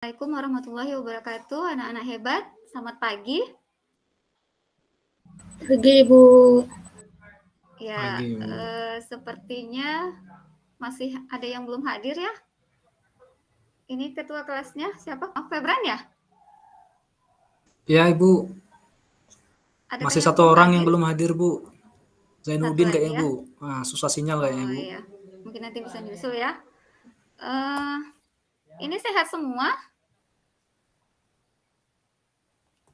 Assalamualaikum warahmatullahi wabarakatuh, anak-anak hebat. Selamat pagi. Pagi, Ibu. Ya, Pagi, Bu. sepertinya masih ada yang belum hadir ya. Ini ketua kelasnya siapa? Oh, Febran ya? Ya, Ibu. Adakah Masih yang satu belum orang yang hadir? belum hadir, Bu. Satu Zainuddin lagi kayaknya, ya. Bu. Nah, susah sinyal kayaknya, Oh Bu. iya, mungkin nanti bisa nyusul ya. Ini sehat semua?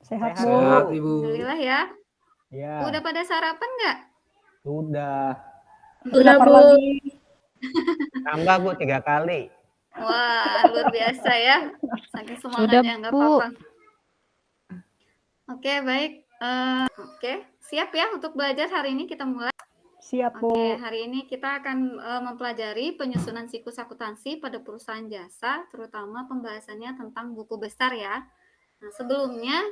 Sehat, Bu. Sehat, Ibu. Alhamdulillah ya. Ya, Udah pada sarapan nggak? sudah. Udah, Lapar Bu. lagi. Tambah, Bu, 3 kali. Wah, luar biasa ya. Saking semangatnya, nggak Bu. apa-apa. Oke, baik. Oke, siap ya untuk belajar hari ini kita mulai. Siap, Bu. Oke, hari ini kita akan mempelajari penyusunan siklus akuntansi pada perusahaan jasa, terutama pembahasannya tentang buku besar ya. Nah, sebelumnya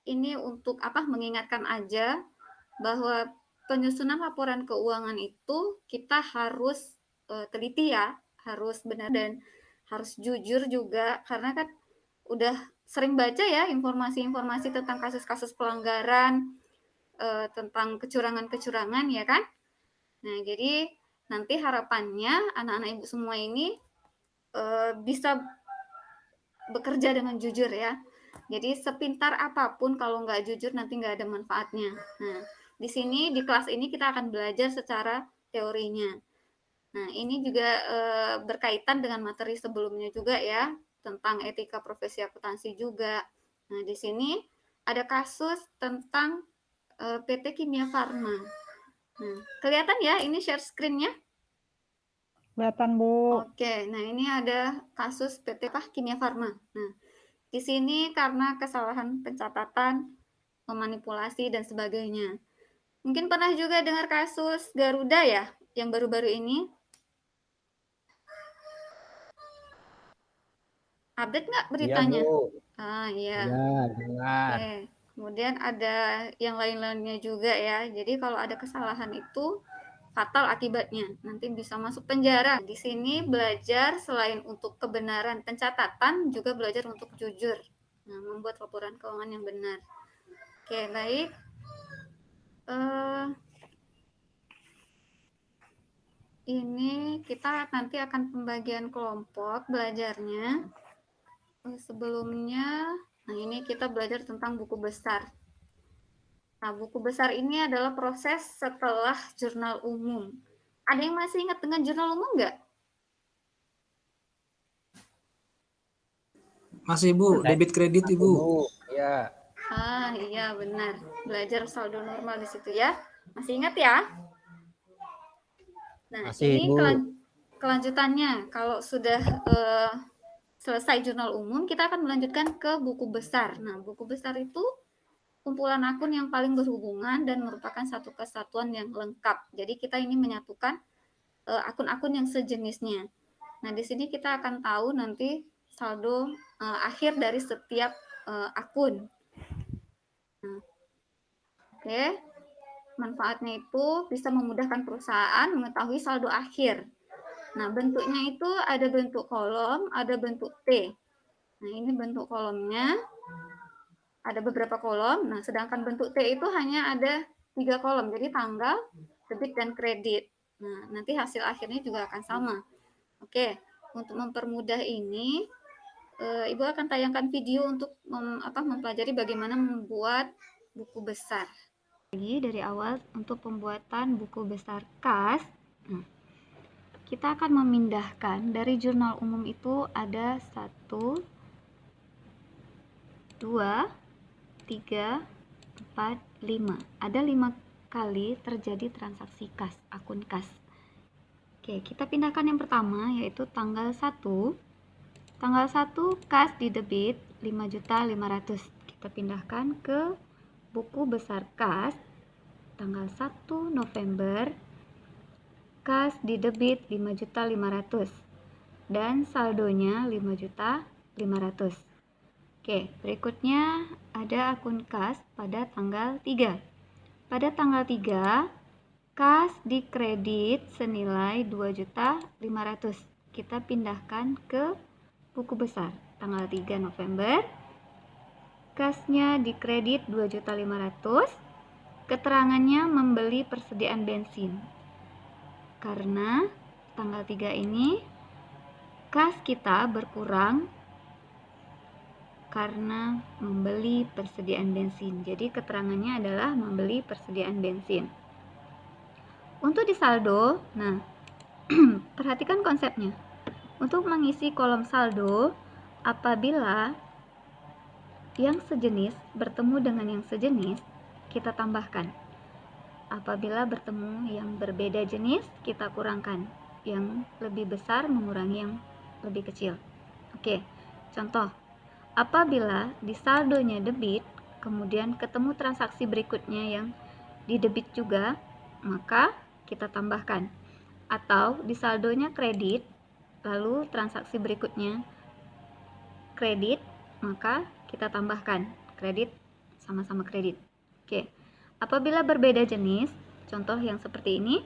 ini untuk mengingatkan aja bahwa penyusunan laporan keuangan itu kita harus teliti ya, harus benar dan harus jujur juga, karena kan udah sering baca ya informasi-informasi tentang kasus-kasus pelanggaran, tentang kecurangan-kecurangan ya kan. Nah, jadi nanti harapannya anak-anak ibu semua ini bisa bekerja dengan jujur ya. Jadi sepintar apapun kalau nggak jujur nanti nggak ada manfaatnya. Nah, di sini di kelas ini kita akan belajar secara teorinya. Nah, ini juga berkaitan dengan materi sebelumnya juga ya, tentang etika profesi akuntansi juga. Nah, di sini ada kasus tentang PT Kimia Farma. Nah, kelihatan ya ini share screen-nya? Kelihatan, Bu. Oke, nah ini ada kasus PT Kimia Farma. Nah, di sini karena kesalahan pencatatan, memanipulasi dan sebagainya. Mungkin pernah juga dengar kasus Garuda ya, yang baru-baru ini. Update nggak Iya, beritanya? Bu. Iya. Ya, dengar. Oke. Kemudian ada yang lain-lainnya juga ya. Jadi kalau ada kesalahan itu fatal akibatnya. Nanti bisa masuk penjara. Di sini belajar selain untuk kebenaran pencatatan, juga belajar untuk jujur. Nah, membuat laporan keuangan yang benar. Oke, baik. Ini kita nanti akan pembagian kelompok belajarnya. Sebelumnya, nah ini kita belajar tentang buku besar. Nah, buku besar ini adalah proses setelah jurnal umum. Ada yang masih ingat dengan jurnal umum nggak? Masih, Bu. Debit kredit, Aku, Ibu. Bu. Ya. Iya benar. Belajar saldo normal di situ ya. Masih ingat ya? Nah, Masih, ini Bu. kelanjutannya. Kalau sudah selesai jurnal umum, kita akan melanjutkan ke buku besar. Nah, buku besar itu kumpulan akun yang paling berhubungan dan merupakan satu kesatuan yang lengkap. Jadi kita ini menyatukan akun-akun yang sejenisnya. Nah, di sini kita akan tahu nanti saldo akhir dari setiap akun. Nah, oke. Manfaatnya itu bisa memudahkan perusahaan mengetahui saldo akhir. Nah, bentuknya itu ada bentuk kolom, ada bentuk T. Nah, ini bentuk kolomnya. Ada beberapa kolom. Nah, sedangkan bentuk T itu hanya ada 3 kolom. Jadi tanggal, debit, dan kredit. Nah, nanti hasil akhirnya juga akan sama. Oke, untuk mempermudah ini, Ibu akan tayangkan video untuk mempelajari bagaimana membuat buku besar. Lagi dari awal untuk pembuatan buku besar kas. Nah, kita akan memindahkan dari jurnal umum itu ada 1, 2, 3, 4, 5. Ada 5 kali terjadi transaksi kas, akun kas. Oke, kita pindahkan yang pertama yaitu tanggal 1. Tanggal 1 kas di debit 5.500.000. Kita pindahkan ke buku besar kas tanggal 1 November. Kas di debit 5.500.000 dan saldonya 5.500.000. Oke, berikutnya ada akun kas pada tanggal 3. Pada tanggal 3, kas di kredit senilai 2.500.000. Kita pindahkan ke buku besar tanggal 3 November. Kasnya dikredit 2.500.000. Keterangannya membeli persediaan bensin. Karena tanggal 3 ini kas kita berkurang karena membeli persediaan bensin. Jadi keterangannya adalah membeli persediaan bensin. Untuk di saldo, nah perhatikan konsepnya. Untuk mengisi kolom saldo, apabila yang sejenis bertemu dengan yang sejenis, kita tambahkan. Apabila bertemu yang berbeda jenis, kita kurangkan. Yang lebih besar mengurangi yang lebih kecil. Oke, contoh. Apabila di saldonya debit, kemudian ketemu transaksi berikutnya yang di debit juga, maka kita tambahkan. Atau di saldonya kredit, lalu transaksi berikutnya kredit, maka kita tambahkan kredit sama-sama kredit. Oke. Apabila berbeda jenis, contoh yang seperti ini,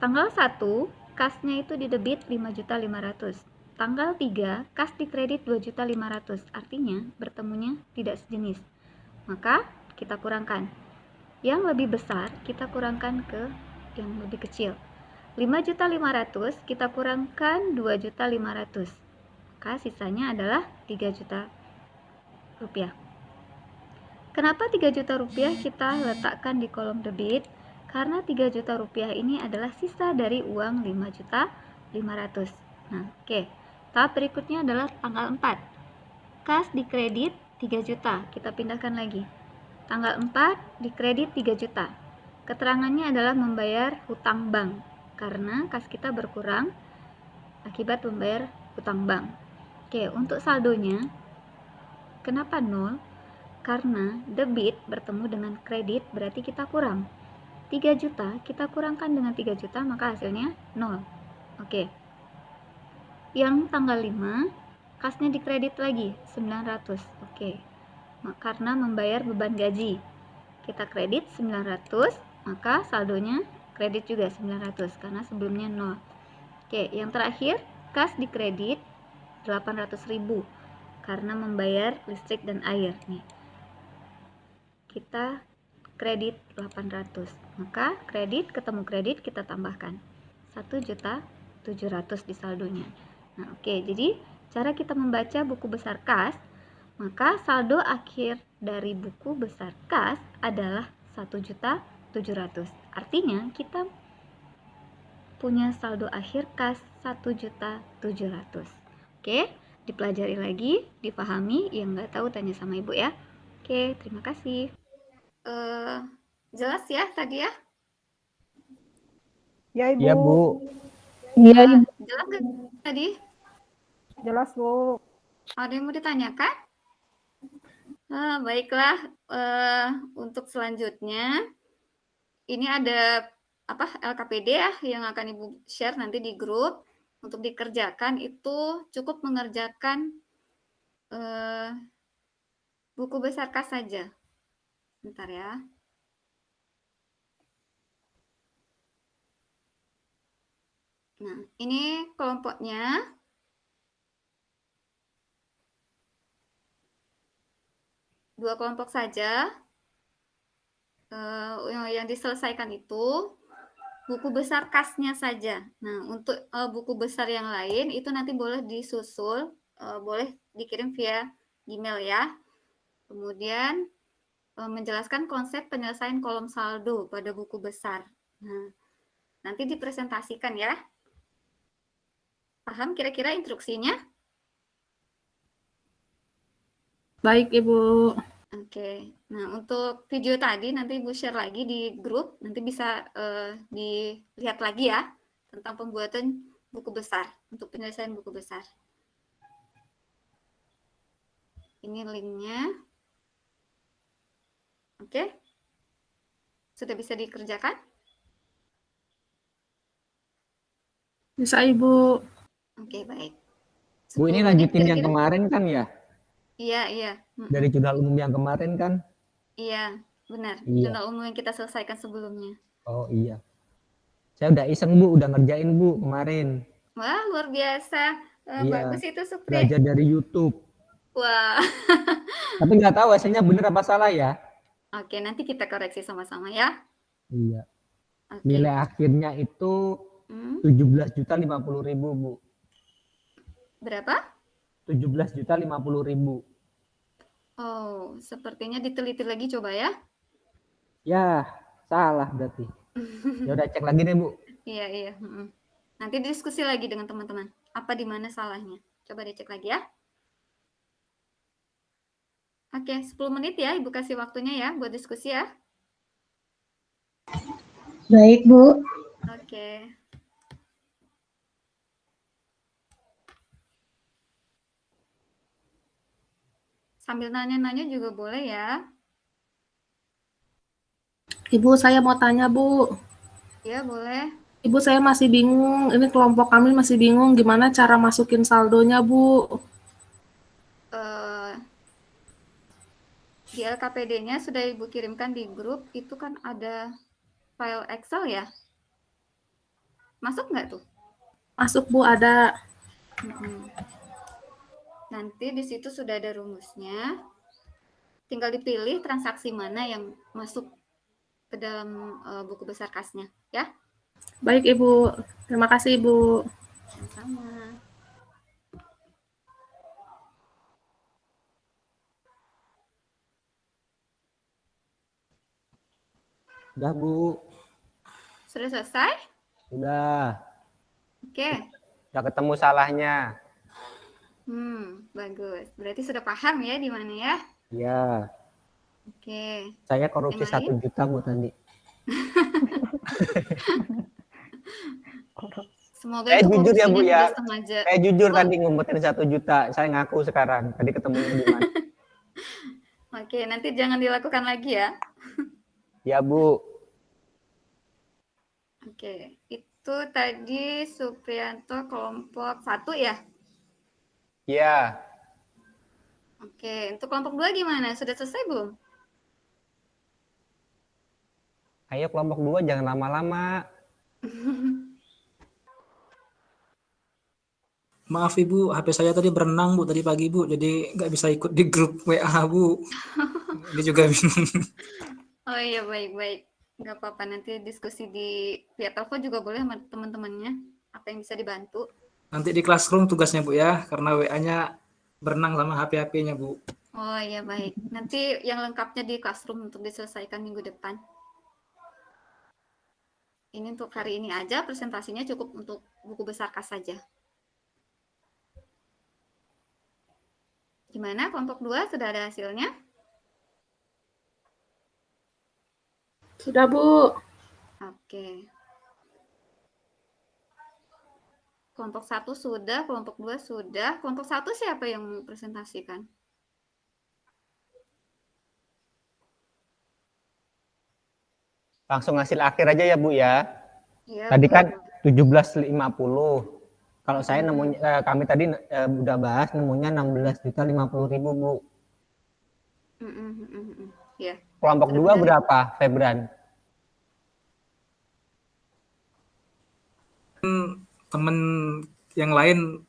tanggal 1 kasnya itu di debit 5.500.000. Tanggal 3 kas di kredit 2.500.000. Artinya bertemunya tidak sejenis. Maka kita kurangkan. Yang lebih besar kita kurangkan ke yang lebih kecil. 5.500.000 kita kurangkan 2.500.000. Maka sisanya adalah 3 juta rupiah. Kenapa 3 juta rupiah kita letakkan di kolom debit? Karena 3 juta rupiah ini adalah sisa dari uang 5.500.000. Nah, oke. Tahap berikutnya adalah tanggal 4. Kas di kredit 3 juta. Kita pindahkan lagi. Tanggal 4 di kredit 3 juta. Keterangannya adalah membayar hutang bank. Karena kas kita berkurang akibat membayar hutang bank. Oke, untuk saldonya, kenapa 0? Karena debit bertemu dengan kredit berarti kita kurang. 3 juta kita kurangkan dengan 3 juta maka hasilnya 0. Oke. Yang tanggal 5 kasnya dikredit lagi 900. Oke. Karena membayar beban gaji. Kita kredit 900, maka saldonya kredit juga 900 karena sebelumnya 0. Oke, yang terakhir kas dikredit 800.000 karena membayar listrik dan air nih. Kita kredit 800. Maka kredit ketemu kredit kita tambahkan 1.700.000 di saldonya. Nah, oke, jadi cara kita membaca buku besar kas, maka saldo akhir dari buku besar kas adalah 1.700.000. Artinya kita punya saldo akhir kas 1.700.000. Oke, dipelajari lagi, dipahami, yang nggak tahu tanya sama ibu ya. Oke, terima kasih. Jelas ya tadi ya? Ya, Ibu. Iya, Bu. Iya, Nah, Ibu. jelas nggak tadi? Jelas, Bu. Ada yang mau ditanyakan? Baiklah, untuk selanjutnya ini ada LKPD ya yang akan Ibu share nanti di grup. Untuk dikerjakan itu cukup mengerjakan buku besar kas saja. Bentar ya. Nah, ini kelompoknya. Dua kelompok saja. Yang diselesaikan itu buku besar kasnya saja. Nah, untuk buku besar yang lain itu nanti boleh disusul, boleh dikirim via email ya. Kemudian menjelaskan konsep penyelesaian kolom saldo pada buku besar. Nah, nanti dipresentasikan ya. Paham kira-kira instruksinya? Baik, Ibu. Oke. Nah, untuk video tadi nanti Ibu share lagi di grup, nanti bisa dilihat lagi ya tentang pembuatan buku besar, untuk penyelesaian buku besar. Ini linknya. Oke. Sudah bisa dikerjakan? Bisa, Ibu. Oke, baik. Bu, ini 10 menit lanjutin yang kira-kira? kemarin kan ya? Iya. Dari jurnal umum yang kemarin kan? Iya, benar. Iya. Jurnal umum yang kita selesaikan sebelumnya. Oh iya. Saya udah iseng, Bu, udah ngerjain, Bu, kemarin. Wah, luar biasa. Iya, Bagus itu Supri. belajar dari YouTube. Wah. Tapi nggak tahu hasilnya bener apa salah ya. Oke, nanti kita koreksi sama-sama ya. Iya. Oke. Nilai akhirnya itu Hmm, 17.050.000, Bu. berapa? 17.050.000. Oh, sepertinya diteliti lagi coba ya. Ya, salah berarti. Ya udah cek lagi deh, Bu. Iya, iya. Nanti diskusi lagi dengan teman-teman. Apa di mana salahnya? Coba dicek lagi ya. Oke, 10 menit ya Ibu kasih waktunya ya buat diskusi ya. Baik, Bu. Oke. Sambil nanya-nanya juga boleh ya. Ibu, saya mau tanya, Bu. Ya, boleh. Ibu, saya masih bingung. Ini kelompok kami masih bingung gimana cara masukin saldonya, Bu. Eh, di LKPD-nya sudah Ibu kirimkan di grup, itu kan ada file Excel ya? Masuk nggak tuh? Masuk, Bu, ada. Nanti di situ sudah ada rumusnya. Tinggal dipilih transaksi mana yang masuk ke dalam buku besar kasnya, ya? Baik, Ibu. Terima kasih, Ibu. Sama-sama. Udah, Bu. Sudah selesai? Udah. Oke. Udah ketemu salahnya. Bagus. Berarti sudah paham ya di mana ya? Iya. Oke. Saya korupsi Yang lain? 1 juta, Bu, tadi. Semoga Saya itu jujur ya, Bu, korupsinya ya. tidak sengaja. Saya jujur tadi ngumpetin 1 juta. Saya ngaku sekarang. Tadi ketemunya di mana? Oke, nanti jangan dilakukan lagi ya. Ya, Bu. Oke, itu tadi Suprianto kelompok 1 ya? Iya. Oke, untuk kelompok 2 gimana? Sudah selesai belum? Ayo kelompok 2 jangan lama-lama. Maaf Ibu, HP saya tadi berenang Bu tadi pagi Bu, jadi nggak bisa ikut di grup WA Bu. Ini juga bingung. Oh iya, baik-baik. Nggak apa-apa, nanti diskusi di via telepon juga boleh sama teman-temannya. Apa yang bisa dibantu. Nanti di classroom tugasnya Bu ya, karena WA-nya berenang sama HP-HP-nya Bu. Oh iya, baik. Nanti yang lengkapnya di classroom untuk diselesaikan minggu depan. Ini untuk hari ini aja, presentasinya cukup untuk buku besar kas saja. Gimana, kelompok 2 sudah ada hasilnya? Sudah, Bu. Oke. Kelompok 1 sudah, kelompok 2 sudah. Kelompok 1 siapa yang mau presentasikan? Langsung hasil akhir aja ya, Bu ya. Iya, Tadi kan boleh. 17.50. Kalau saya nemunya kami tadi udah bahas nemunya 16.050.000, Bu. Ya. Kelompok 2 berapa, Febran? Temen yang lain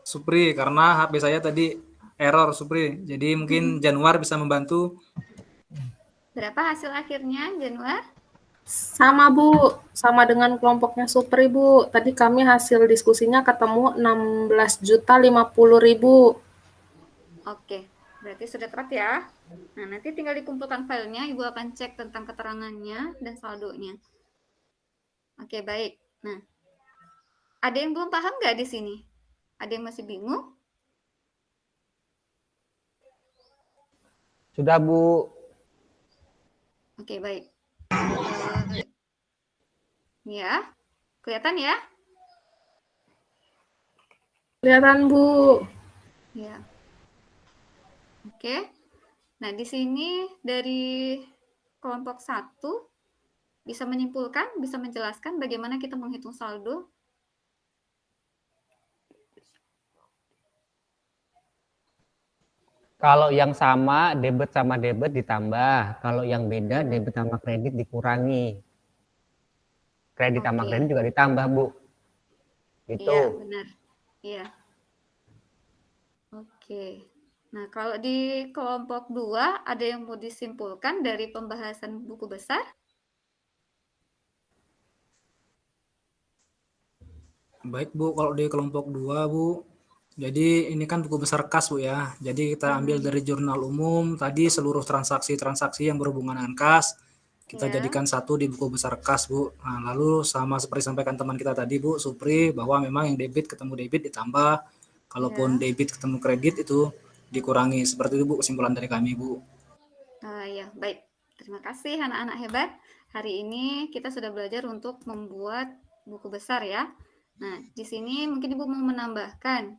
Supri, karena HP saya tadi error Supri. Jadi mungkin Januar bisa membantu. Berapa hasil akhirnya, Januar? Sama, Bu. Sama dengan kelompoknya Supri, Bu. Tadi kami hasil diskusinya ketemu 16.050.000. Oke, berarti sudah tepat ya. Nah, nanti tinggal dikumpulkan filenya, Ibu akan cek tentang keterangannya dan saldonya. Oke, baik. Nah, ada yang belum paham nggak di sini? Ada yang masih bingung? Sudah, Bu. Oke, baik. Ya, kelihatan ya? Kelihatan, Bu. Ya. Oke. Nah, di sini dari kelompok 1 bisa menyimpulkan, bisa menjelaskan bagaimana kita menghitung saldo. Kalau yang sama debit sama debit ditambah, kalau yang beda debit sama kredit dikurangi. Kredit sama kredit juga ditambah, Bu. Gitu. Iya, benar. Iya. Oke. Nah, kalau di kelompok 2 ada yang mau disimpulkan dari pembahasan buku besar? Baik Bu, kalau di kelompok 2 Bu, jadi ini kan buku besar kas Bu ya. Jadi kita ambil dari jurnal umum, tadi seluruh transaksi-transaksi yang berhubungan dengan kas, kita Ya. jadikan satu di buku besar kas Bu. Nah, lalu sama seperti sampaikan teman kita tadi Bu, Supri, bahwa memang yang debit ketemu debit ditambah, kalaupun Ya. debit ketemu kredit itu dikurangi. Seperti itu Bu kesimpulan dari kami Bu. Ya, baik. Terima kasih anak-anak hebat. Hari ini kita sudah belajar untuk membuat buku besar ya. Nah, di sini mungkin Ibu mau menambahkan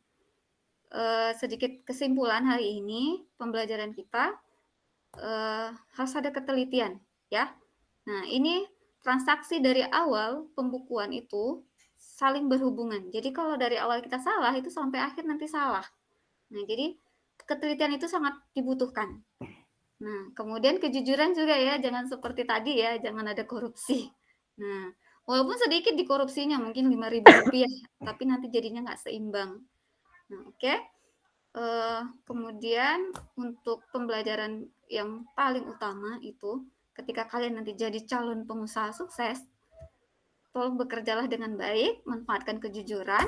sedikit kesimpulan hari ini pembelajaran kita harus ada ketelitian ya. Nah, ini transaksi dari awal pembukuan itu saling berhubungan. Jadi kalau dari awal kita salah itu sampai akhir nanti salah. Nah, jadi ketelitian itu sangat dibutuhkan. Nah, kemudian kejujuran juga ya, jangan seperti tadi ya, jangan ada korupsi. Nah, walaupun sedikit di korupsinya, mungkin Rp5.000, tapi nanti jadinya nggak seimbang. Nah, oke. Kemudian untuk pembelajaran yang paling utama itu, ketika kalian nanti jadi calon pengusaha sukses, tolong bekerjalah dengan baik, manfaatkan kejujuran,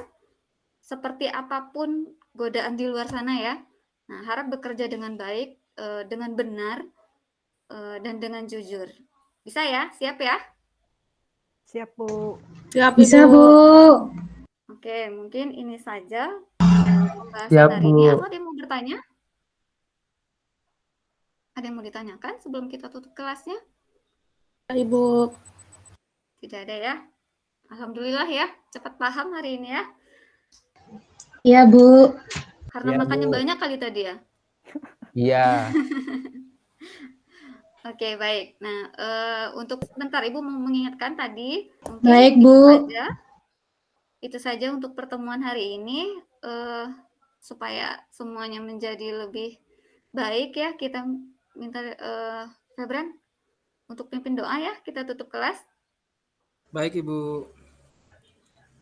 seperti apapun godaan di luar sana ya. Nah, harap bekerja dengan baik, dengan benar, dan dengan jujur. Bisa ya? Siap ya? Siap, Bu. Siap, Bisa, Ibu. Bu. Oke, mungkin ini saja pembahasan Siap, hari ini. Bu. Atau ada yang mau bertanya? Ada yang mau ditanyakan sebelum kita tutup kelasnya? Ibu. Tidak ada ya? Alhamdulillah ya, cepat paham hari ini ya. Iya, Bu. Karena Iya, makannya Bu. banyak kali tadi ya. Iya. Oke, baik. Nah, untuk sebentar Ibu mau mengingatkan tadi, mungkin Baik, itu Bu. saja. Itu saja untuk pertemuan hari ini, supaya semuanya menjadi lebih baik ya. Kita minta Febran untuk pimpin doa ya. Kita tutup kelas. Baik Ibu.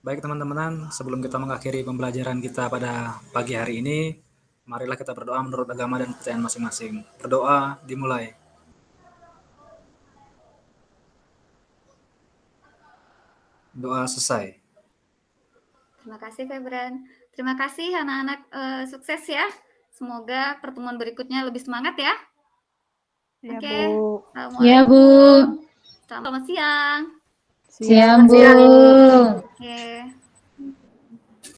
Baik teman-teman, sebelum kita mengakhiri pembelajaran kita pada pagi hari ini, marilah kita berdoa menurut agama dan kepercayaan masing-masing. Berdoa dimulai. Doa selesai. Terima kasih Febran. Terima kasih anak-anak sukses ya. Semoga pertemuan berikutnya lebih semangat ya. Iya, Oke. Bu. Iya, Bu. Assalamualaikum. Selamat siang. Siang, Bu. Oke.